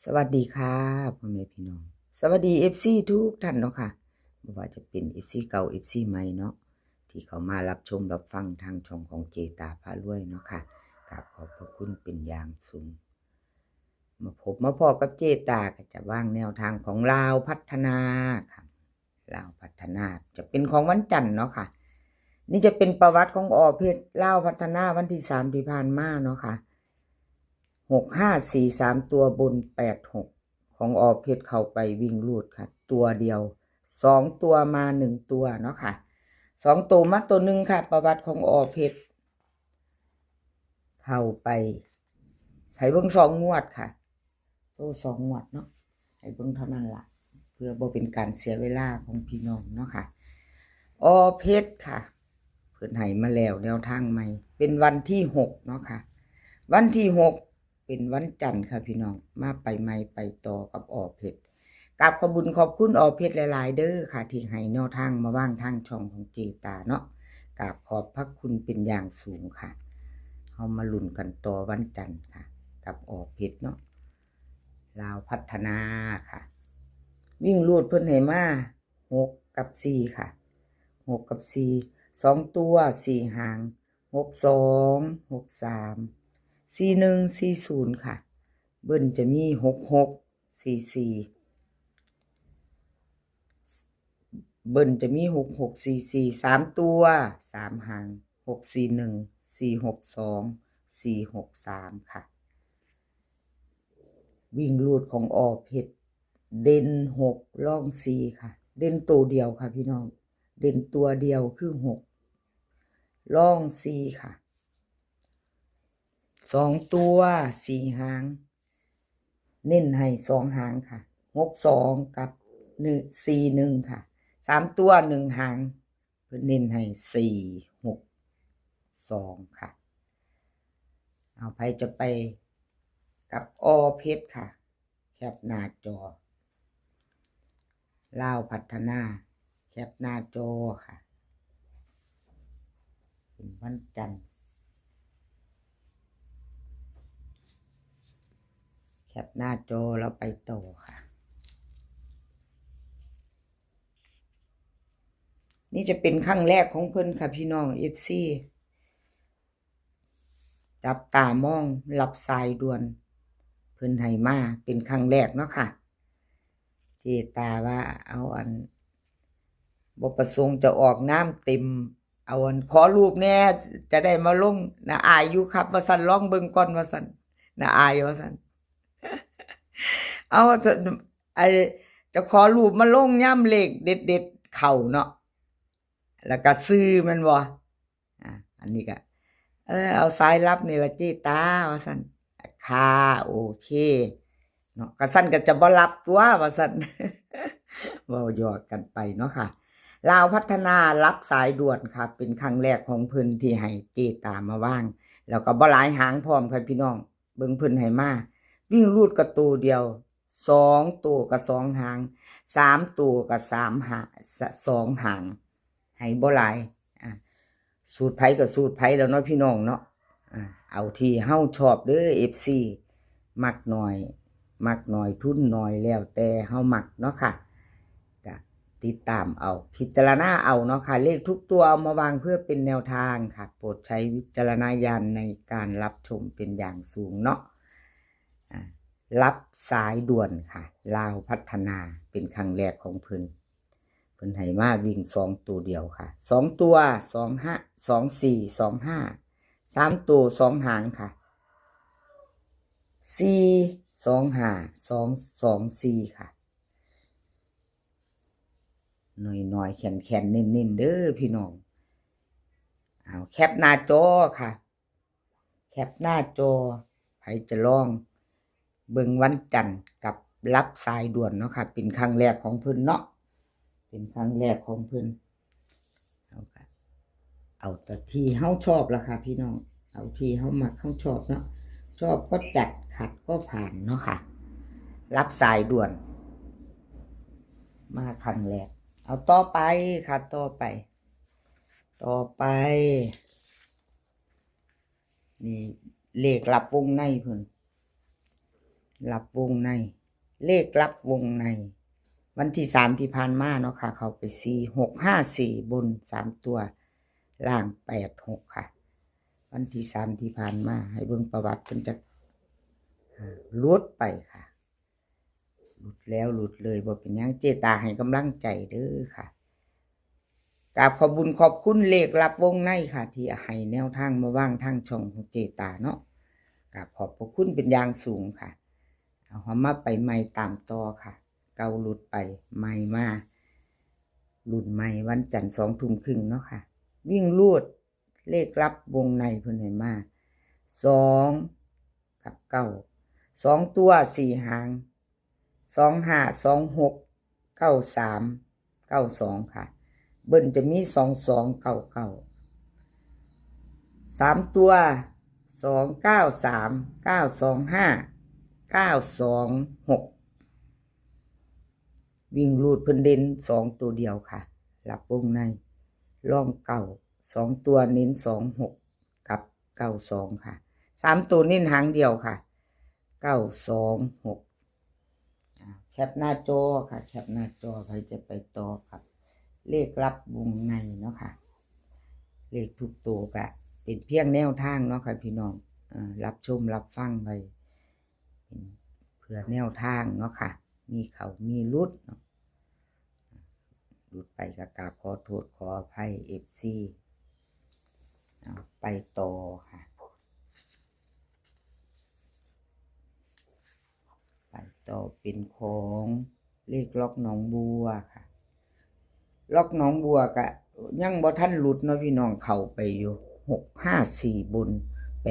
สวัสดีค่ะพ่อแม่พี่น้องสวัสดีFCทุกท่านเนาะค่ะไม่ว่าจะเป็น FC เก่า FC ใหม่เนาะที่เขามารับชมรับฟังทางช่องของเจตาพารวยเนาะค่ะกราบขอบพระคุณเป็นอย่างสูงมาพบมาพอกับเจตาก็จะวางแนวทางของลาวพัฒนาค่ะลาวพัฒนาจะเป็นของวันจันทร์เนาะค่ะนี่จะเป็นประวัติของเพชรลาวพัฒนาวันที่3ที่ผ่านมาเนาะค่ะ6543ตัวบน86ของเพชรเข้าไปวิ่งลูดค่ะตัวเดียว2ตัวมา1ตัวเนาะค่ะ2ตัวมาตัว1ค่ะประวัติของเพชรเข้าไปให้เบิ่ง2งวดค่ะโซ่2งวดเนาะให้เบิ่งเท่านั้นล่ะเพื่อบ่เป็นการเสียเวลาของพี่น้องเนาะค่ะเพชรค่ะเพิ่นให้มาแล้วแนวทางใหม่เป็นวันที่6เนาะค่ะวันที่6เป็นวันจันทร์ค่ะพี่น้องมาไปใหม่ไปต่อกับเพชรกับขอบคุณเพชรหลายๆเด้อค่ะที่ให้แนวทางมาว่างทางช่องของเจตาเนาะกับขอบพระคุณเป็นอย่างสูงค่ะเฮามาลุ้นกันต่อวันจันทร์ค่ะกับเพชรเนาะลาวพัฒนาค่ะวิ่งลูดเพิ่นให้มา6กับ4ค่ะ6กับ4 2ตัว4หาง62 63 4140ค่ะเบิ้ลจะมี6644เบิ้ลจะมี6644 3ตัว3หาง641 462 463ค่ะวิ่งลูดของเพชรเด่น6ร่อง4ค่ะเด่นตัวเดียวค่ะพี่น้องเด่นตัวเดียวคือ6ร่อง4ค่ะ2ตัว4หางเน้นให้2หางค่ะ62กับ41ค่ะ3ตัว1หางเพิ่นเน้นให้462ค่ะเอาไปจะไปกับเพชรค่ะแคปหน้าจอลาวพัฒนาแคปหน้าจอค่ะเป็นวันจันทร์แคปหน้าจอแล้วไปต่อค่ะนี่จะเป็นครั้งแรกของเพิ่นค่ะพี่น้อง FC จับตามองรับสายด่วนเพิ่นให้มาเป็นครั้งแรกเนาะค่ะเจตาว่าเอาบ่ประสงค์จะออกน้ำเต็มเอาขอรูปแน่จะได้มาลงน่าอายอยู่ครับว่าซั่นลองเบิ่งก่อนว่าซั่นน่าอายว่าซั่นเอาไอ้จะขอรูปมาลงย่ำเลขเด็ดๆเข้าเนาะแล้วก็ซื้อมันบ่อันนี้ก็เอาสายลับนี่ล่ะเจตาว่าซั่นค่ะโอเคเนาะก็ซั่นก็จะบ่รับตัวว่าซั่นเว้าหยอกกันไปเนาะค่ะลาวพัฒนารับสายด่วนค่ะเป็นครั้งแรกของเพิ่นที่ให้เจตามาว่างแล้วก็บ่หลายหางพร้อมค่ะพี่น้องเบิ่งเพิ่นให้มาวิ่งรูดก็ตัวเดียว2ตัวก็2หาง3ตัวก็3หาง2หางให้บ่หลายสูตรไผก็สูตรไผแล้วเนาะพี่น้องเนาะเอาที่เฮาชอบเด้อ FC มักหน่อยทุนน้อยแล้วแต่เฮามักเนาะค่ะก็ติดตามเอาพิจารณาเอาเนาะค่ะเลขทุกตัวเอามาวางเพื่อเป็นแนวทางค่ะโปรดใช้วิจารณญาณในการรับชมเป็นอย่างสูงเนาะรับสายด่วนค่ะลาวพัฒนาเป็นครั้งแรกของเพิ่นให้มาวิ่ง2ตัวเดียวค่ะ2ตัว25 24 25 3ตัว2หางค่ะ4 2 5 2 2 4ค่ะน้อยๆแข็งๆเน้นๆเด้อพี่น้องเอาแคปหน้าจอค่ะแคปหน้าจอใครจะลองเบิ่งวันจันทร์กับรับสายด่วนเนาะค่ะเป็นครั้งแรกของเพิ่นเนาะเป็นครั้งแรกของเพิ่นเอาแต่ที่เฮาชอบล่ะค่ะพี่น้องเอาที่เฮามักเฮาชอบเนาะชอบก็จัดขัดก็ผ่านเนาะค่ะรับสายด่วนมาครั้งแรกเอาต่อไปค่ะต่อไปนี่เลขลับวงในเพิ่น รับวงในเลขรับวงในวันที่3ที่ผ่านมาเนาะค่ะเขาไป4654บน3ตัวล่าง86ค่ะวันที่3ที่ผ่านมาให้เบิ่งประวัติเพิ่นจะหลุดไปค่ะหลุดแล้วหลุดเลยบ่เป็นหยังเจตาให้กำลังใจเด้อค่ะกราบขอบคุญขอบคุณเลขรับวงในค่ะที่ให้แนวทางมาวางทางช่องของเจตาเนาะกราบขอบพระคุณเป็นอย่างสูงค่ะเอามาไปใหม่ตามต่อค่ะเก่าหลุดไปใหม่มารุ่นใหม่วันจันทร์2 ทุ่มครึ่งเนาะค่ะวิ่งลูดเลขรับวงในเพิ่นให้มา2กับ9 2ตัว4หาง25 26 93 92ค่ะเบิ้ลจะมี2299 3ตัว293 925 926วิ่งรูดเพิ่นเด่น2ตัวเดียวค่ะรับวงในร่องเก่า2ตัวเน้น26กับ92ค่ะ3ตัวเน้นหางเดียวค่ะ926แคปหน้าจอค่ะแคปหน้าจอใครจะไปต่อครับเลขรับวงในเนาะค่ะเลขทุกตัวก็เป็นเพียงแนวทางเนาะค่ะพี่น้องรับชมรับฟังไปเพื่อแนวทางเนาะค่ะมีเขามีรุดเนาะรุดไปก็กราบขอโทษขออภัย FC ไปต่อค่ะไปต่อเป็นของเลขล็อกหนองบัวค่ะล็อกหนองบัวก็ยังบ่ทันหลุดเนาะพี่น้องเข้าไปอยู่654บน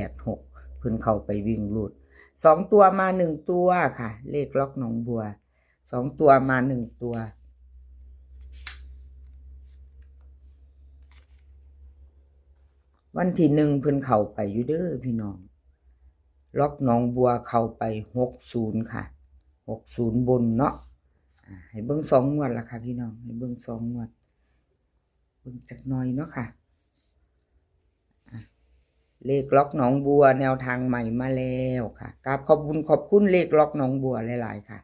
86เพิ่นเข้าไปวิ่งหลุด2ตัวมา1ตัวค่ะเลขล็อกหนองบัว2ตัวมา1ตัววันที่1เพิ่นเข้าไปอยู่เด้อพี่น้องล็อกหนองบัวเข้าไป60ค่ะ60บนเนาะให้เบิ่ง2งวดละค่ะพี่น้องให้เบิ่ง2งวดเบิ่งจักหน่อยเนาะค่ะเลขล็อกหนองบัวแนวทางใหม่มาแล้วค่ะกราบขอบคุณขอบคุณเลขล็อกหนองบัวหลายๆค่ะ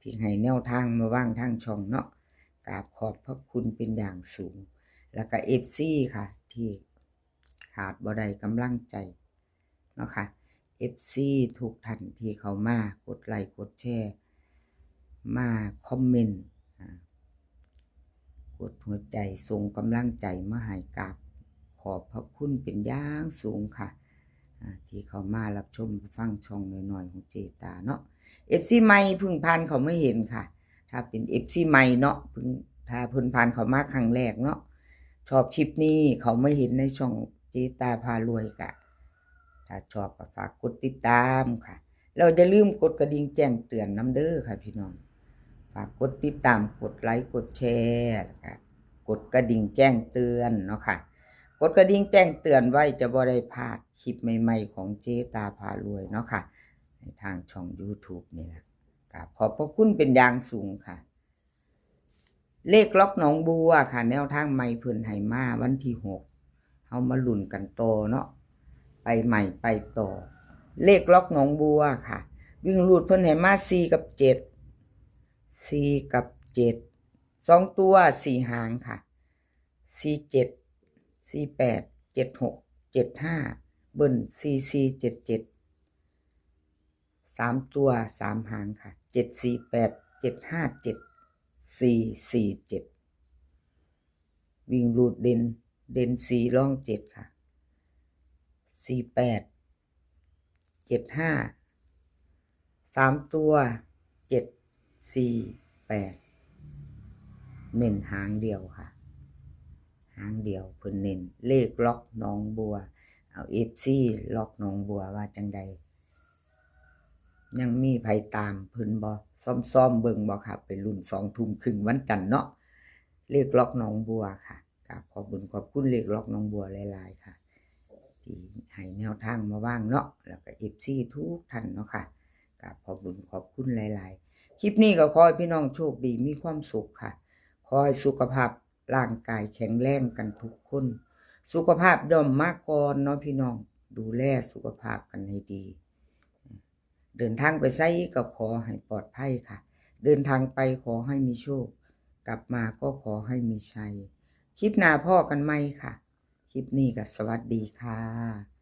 ที่ให้แนวทางมาว่างทางช่องเนาะกราบขอบพระคุณเป็นอย่างสูงแล้วก็ FC ค่ะที่ขาดบ่ได้กำลังใจเนาะค่ะ FC ทุกท่านที่เข้ามากดไลค์กดแชร์มาคอมเมนต์กดหัวใจส่งกำลังใจมาให้กับขอบพระคุณเป็นอย่างสูงค่ะที่เขามารับชมฟังช่องน้อยๆของเจตาเนาะ FC ใหม่พึ่งผ่านเขาไม่เห็นค่ะถ้าเป็น FC ใหม่เนาะพึ่งถ้าเพิ่นผ่านเขามาครั้งแรกเนาะชอบคลิปนี้เขาไม่เห็นในช่องเจตาพารวยกะถ้าชอบก็ฝากกดติดตามค่ะแล้วอย่าลืมกดกระดิ่งแจ้งเตือนนำเด้อค่ะพี่น้องฝากกดติดตามกดไลค์กดแชร์แล้วก็กดกระดิ่งแจ้งเตือนเนาะค่ะกดกระดิ่งแจ้งเตือนไว้จะบ่ได้พลาดคลิปใหม่ๆของเจตาพารวยเนาะค่ะในทางช่อง YouTube นี่แหละขอบพระคุณเป็นอย่างสูงค่ะเลขล็อกหนองบัวค่ะแนวทางใหม่เพิ่นให้มาวันที่6เฮามาลุ้นกันต่อเนาะไปใหม่ไปต่อเลขล็อกหนองบัวค่ะวิ่งรูดเพิ่นให้มา4กับ7 4กับ7 2ตัว4หางค่ะ47 48 76 75เบิ้ล4477 3ตัว3หางค่ะ748 757 447วิ่งรูดเด่น4ร่อง7ค่ะ48 75 3ตัว748เน้นหางเดียวค่ะหางเดียวเพิ่นเน้นเลขล็อกหนองบัวเอา FC ล็อกหนองบัวว่าจังใดยังมีไผตามเพิ่นบ่ซ่อมเบิ่งบ่ค่ะไปรุ่น2 ทุ่มครึ่งวันจันทร์เนาะเลขล็อกหนองบัวค่ะขอบคุณขอบคุณเลขล็อกหนองบัวหลายๆค่ะที่ให้แนวทางมาว่างเนาะแล้วก็ FC ทุกท่านเนาะค่ะขอบคุณขอบคุณหลายๆคลิปนี้ก็ขอให้พี่น้องโชคดีมีความสุขค่ะขอให้สุขภาพร่างกายแข็งแรงกันทุกคนสุขภาพย่อมมาก่อนเนาะพี่น้องดูแลสุขภาพกันให้ดี เดินทางไปไสก็ขอให้ปลอดภัยค่ะเดินทางไปขอให้มีโชคกลับมาก็ขอให้มีชัยคลิปหน้าพ้อกันใหม่ค่ะคลิปนี้ก็สวัสดีค่ะ